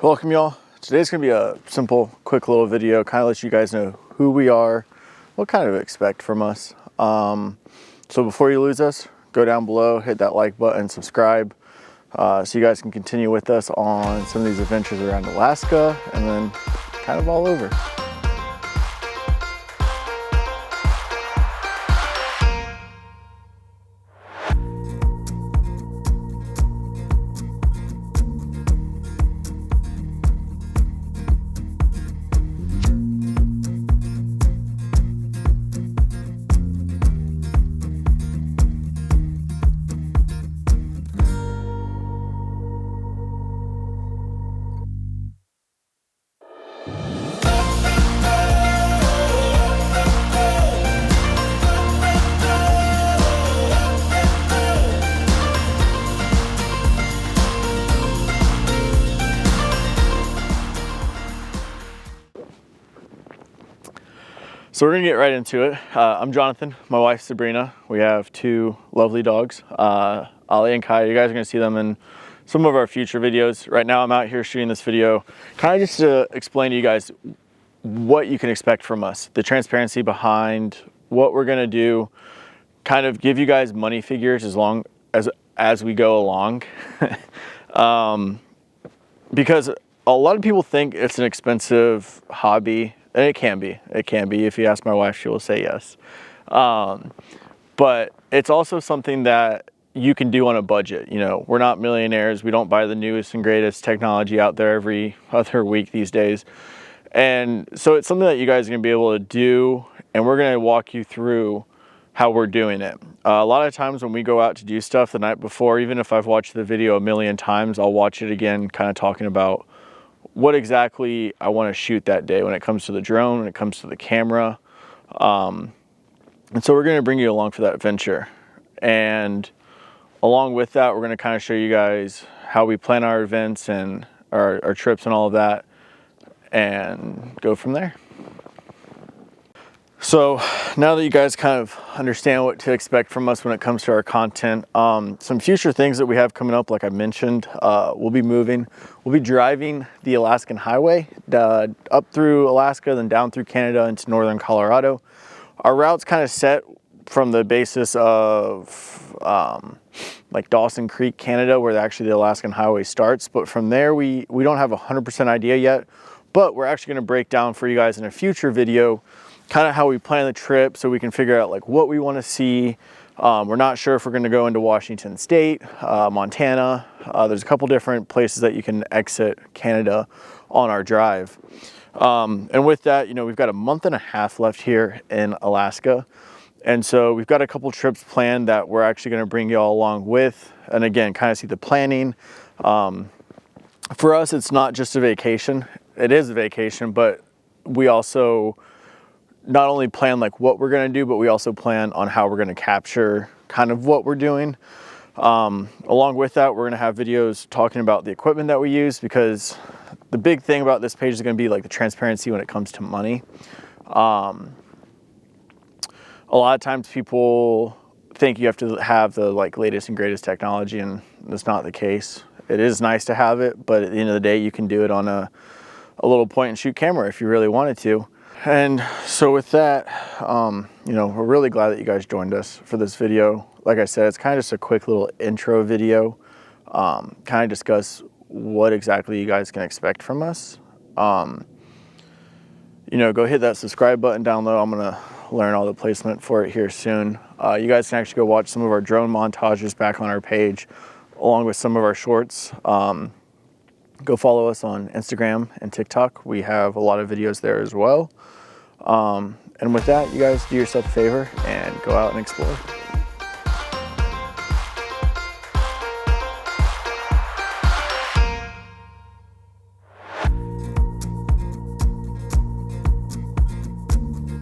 Welcome y'all. Today's gonna be a simple, quick little video, kind of let you guys know who we are, what kind of expect from us. So before you lose us, go down below, hit that like button, subscribe, so you guys can continue with us on some of these adventures around Alaska and then kind of all over. So we're gonna get right into it. I'm Jonathan, my wife Sabrina. We have two lovely dogs, Ali and Kai. You guys are gonna see them in some of our future videos. Right now I'm out here shooting this video, kind of just to explain to you guys what you can expect from us, the transparency behind what we're gonna do, kind of give you guys money figures as we go along. Because a lot of people think it's an expensive hobby. And it can be. If you ask my wife, she will say yes. But it's also something that you can do on a budget. You know, we're not millionaires. We don't buy the newest and greatest technology out there every other week these days. And so it's something that you guys are going to be able to do. And we're going to walk you through how we're doing it. A lot of times when we go out to do stuff the night before, even if I've watched the video a million times, I'll watch it again, kind of talking about what exactly I want to shoot that day when it comes to the drone, when it comes to the camera. And so we're going to bring you along for that adventure. And along with that, we're going to kind of show you guys how we plan our events and our trips and all of that, and go from there. So now that you guys kind of understand what to expect from us when it comes to our content, some future things that we have coming up, like I mentioned, we'll be driving the Alaskan highway up through Alaska, then down through Canada into northern Colorado. Our route's kind of set from the basis of like Dawson Creek, Canada, where actually the Alaskan highway starts. But from there, we don't have a 100% idea yet, but we're actually gonna break down for you guys in a future video kind of how we plan the trip so we can figure out like what we want to see. We're not sure if we're going to go into Washington State, Montana. There's a couple different places that you can exit Canada on our drive. And with that, you know, we've got a month and a half left here in Alaska. And so we've got a couple trips planned that we're actually going to bring you all along with. And again, kind of see the planning. For us, it's not just a vacation. It is a vacation, but we also not only plan like what we're going to do, but we also plan on how we're going to capture kind of what we're doing. Along with that, we're going to have videos talking about the equipment that we use, because the big thing about this page is going to be like the transparency when it comes to money. A lot of times people think you have to have the like latest and greatest technology, and that's not the case. It is nice to have it, but at the end of the day, you can do it on a little point and shoot camera if you really wanted to. And so with that, you know, we're really glad that you guys joined us for this video. Like I said, it's kind of just a quick little intro video, kind of discuss what exactly you guys can expect from us. You know, go hit that subscribe button down low. I'm going to learn all the placement for it here soon. You guys can actually go watch some of our drone montages back on our page, along with some of our shorts. Go follow us on Instagram and TikTok. We have a lot of videos there as well. And with that, you guys do yourself a favor and go out and explore.